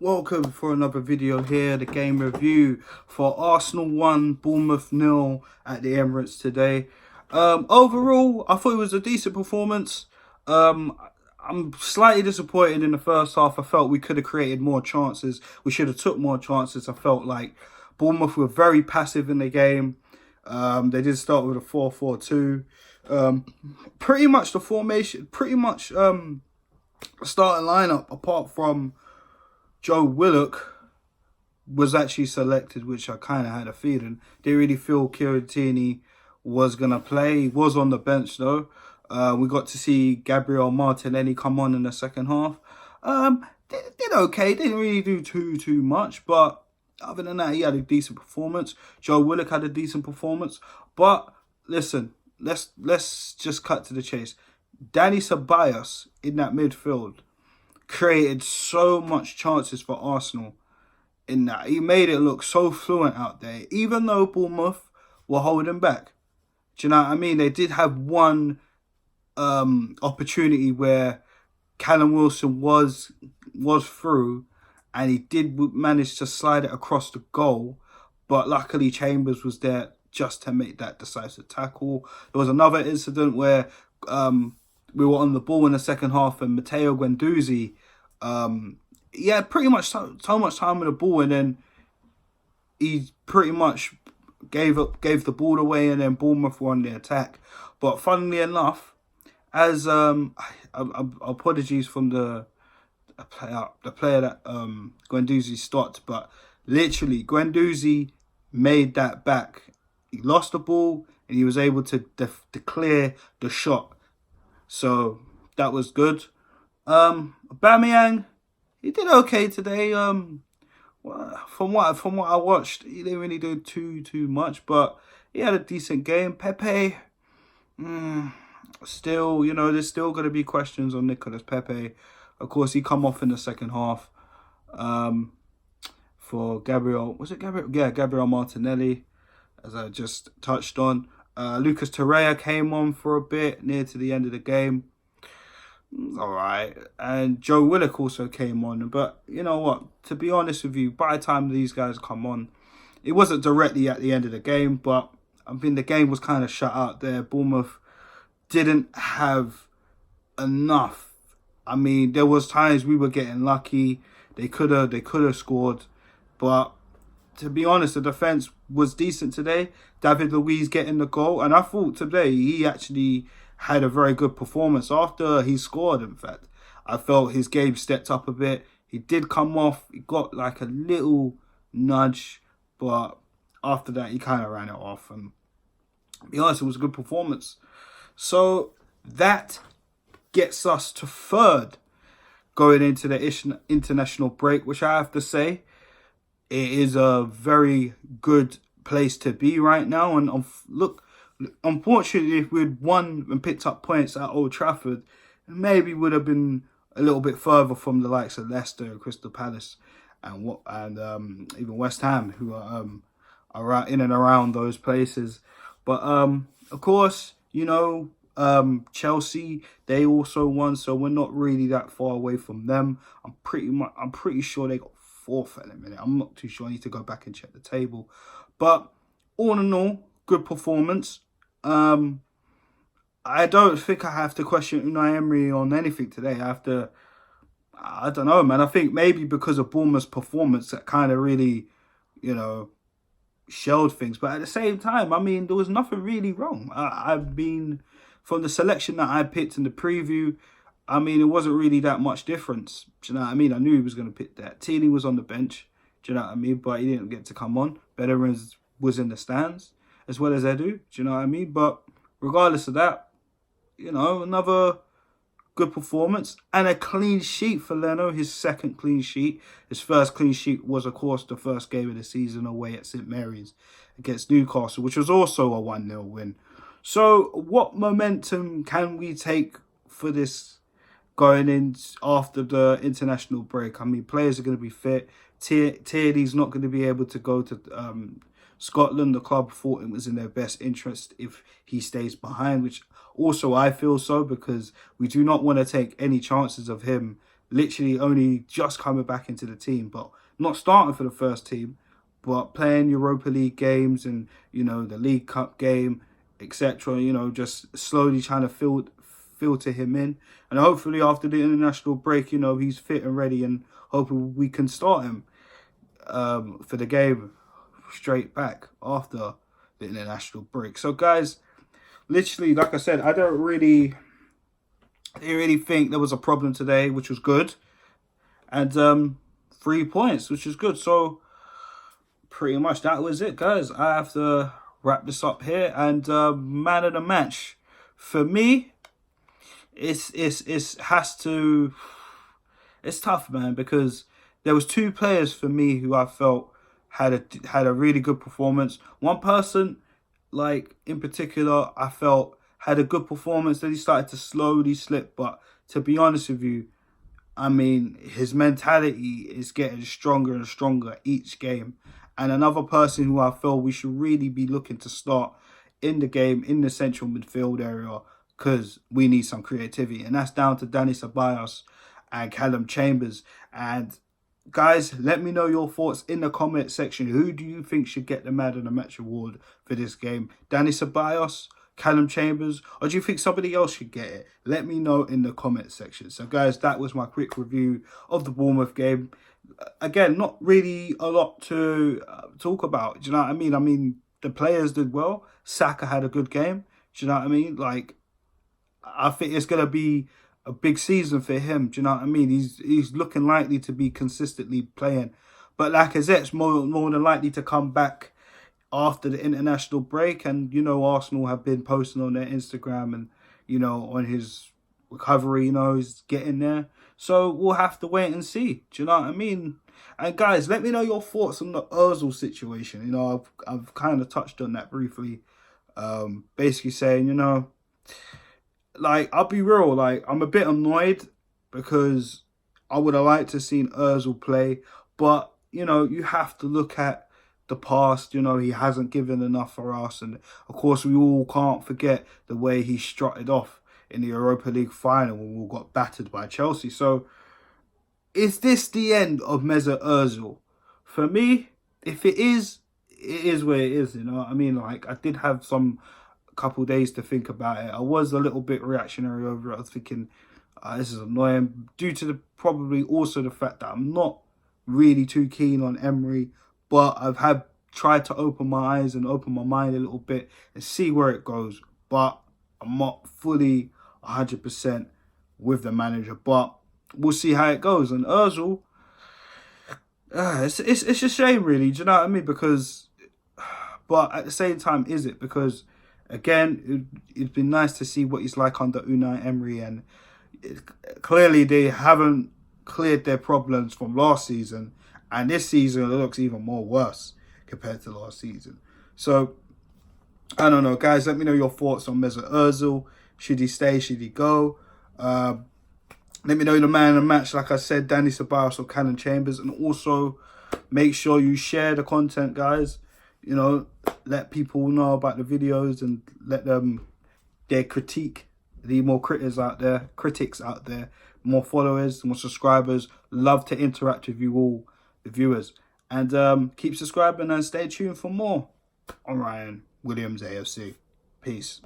Welcome for another video here, the game review for Arsenal 1, Bournemouth 0 at the Emirates today. Overall, I thought it was a decent performance. I'm slightly disappointed in the first half. I felt we could have created more chances. We should have took more chances. I felt like Bournemouth were very passive in the game. They did start with a 4-4-2. Pretty much the formation, starting lineup, apart from Joe Willock, was actually selected, which I kind of had a feeling. Didn't really feel Kieran Tierney was going to play. He was on the bench, though. We got to see Gabriel Martinelli come on in the second half. Did okay. Didn't really do too much. But other than that, he had a decent performance. Joe Willock had a decent performance. But listen, let's just cut to the chase. Danny Ceballos in that midfield created so much chances for Arsenal in that. He made it look so fluent out there, even though Bournemouth were holding back. Do you know what I mean? They did have one opportunity where Callum Wilson was through and he did manage to slide it across the goal, but luckily Chambers was there just to make that decisive tackle. There was another incident where we were on the ball in the second half and Matteo Guendouzi, he had pretty much so much time with the ball, and then he pretty much gave the ball away, and then Bournemouth won the attack. But funnily enough, as apologies from the player that Guendouzi stopped, but literally Guendouzi made that back. He lost the ball and he was able to declare the shot. So that was good. Aubameyang, he did okay today. From what I watched, he didn't really do too much, but he had a decent game. Pepe, still, there's still going to be questions on Nicolas Pepe. Of course, he come off in the second half for Gabriel. Was it Gabriel? Yeah, Gabriel Martinelli, as I just touched on. Lucas Torreira came on for a bit near to the end of the game. All right. And Joe Willock also came on. But you know what? To be honest with you, by the time these guys come on, it wasn't directly at the end of the game, but I mean, the game was kind of shut out there. Bournemouth didn't have enough. I mean, there was times we were getting lucky. They could have scored, but to be honest, the defense was decent today. David Luiz getting the goal, and I thought today he actually had a very good performance after he scored. In fact, I felt his game stepped up a bit. He did come off. He got like a little nudge, but after that, he kind of ran it off. And to be honest, it was a good performance. So that gets us to third going into the international break, which I have to say, it is a very good place to be right now. And look, unfortunately, if we'd won and picked up points at Old Trafford, maybe would have been a little bit further from the likes of Leicester and Crystal Palace and even West Ham, who are in and around those places. But of course, Chelsea, they also won, so we're not really that far away from them. I'm pretty sure they got fourth at the minute. I'm not too sure. I need to go back and check the table. But all in all, good performance. I don't think I have to question Unai Emery on anything today. I don't know, man. I think maybe because of Bournemouth's performance, that kind of really, shelled things. But at the same time, I mean, there was nothing really wrong. I've been, from the selection that I picked in the preview, I mean, it wasn't really that much difference. Do you know what I mean? I knew he was going to pick that. Tierney was on the bench. Do you know what I mean? But he didn't get to come on. Bellerin was in the stands, as well as Edu. Do you know what I mean? But regardless of that, another good performance. And a clean sheet for Leno, his second clean sheet. His first clean sheet was, of course, the first game of the season away at St Mary's against Newcastle, which was also a 1-0 win. So what momentum can we take for this going in after the international break? I mean, players are going to be fit. Tierney's not going to be able to go to Scotland. The club thought it was in their best interest if he stays behind, which also I feel so, because we do not want to take any chances of him literally only just coming back into the team, but not starting for the first team, but playing Europa League games and, you know, the League Cup game, etc. You know, just slowly trying to filter him in. And hopefully after the international break, you know, he's fit and ready, and hopefully we can start him for the game straight back after the international break. So guys, literally, like I said, I didn't really think there was a problem today, which was good. And 3 points, which is good. So pretty much that was it, guys. I have to wrap this up here. And man of the match for me, it's tough, man, because there was 2 players for me who I felt had a really good performance. One person, like in particular, I felt had a good performance. Then he started to slowly slip. But to be honest with you, I mean, his mentality is getting stronger and stronger each game. And another person who I feel we should really be looking to start in the game, in the central midfield area, because we need some creativity. And that's down to Dani Ceballos and Callum Chambers. And guys, let me know your thoughts in the comment section. Who do you think should get the Man of the Match award for this game? Dani Ceballos, Callum Chambers, or do you think somebody else should get it? Let me know in the comment section. So guys, that was my quick review of the Bournemouth game. Again, not really a lot to talk about. Do you know what I mean? I mean, the players did well. Saka had a good game. Do you know what I mean? Like, I think it's going to be a big season for him. Do you know what I mean? He's looking likely to be consistently playing. But Lacazette's more than likely to come back after the international break. And, you know, Arsenal have been posting on their Instagram and, you know, on his recovery, you know, he's getting there. So we'll have to wait and see. Do you know what I mean? And guys, let me know your thoughts on the Ozil situation. You know, I've kind of touched on that briefly. Basically saying, you know, like, I'll be real, like, I'm a bit annoyed because I would have liked to have seen Ozil play. But, you know, you have to look at the past. You know, he hasn't given enough for us. And, of course, we all can't forget the way he strutted off in the Europa League final when we all got battered by Chelsea. So, is this the end of Mesut Ozil? For me, if it is where it is, you know what I mean? Like, I did have a couple days to think about it. I was a little bit reactionary over it. I was thinking, this is annoying, due to probably also the fact that I'm not really too keen on Emery, but I've tried to open my eyes and open my mind a little bit and see where it goes. But I'm not fully 100% with the manager, but we'll see how it goes. And Ozil, it's a shame, really. Do you know what I mean? Because, but at the same time, is it? Because, again, it's been nice to see what he's like under Unai Emery, and clearly they haven't cleared their problems from last season, and this season it looks even more worse compared to last season. So, I don't know, guys. Let me know your thoughts on Mesut Ozil. Should he stay? Should he go? Let me know the man of the match. Like I said, Dani Ceballos or Callum Chambers. And also, make sure you share the content, guys. You know, let people know about the videos and let them their critique. The more critics out there, more followers, more subscribers. Love to interact with you all, the viewers. And keep subscribing and stay tuned for more on Ryan Williams AFC. Peace.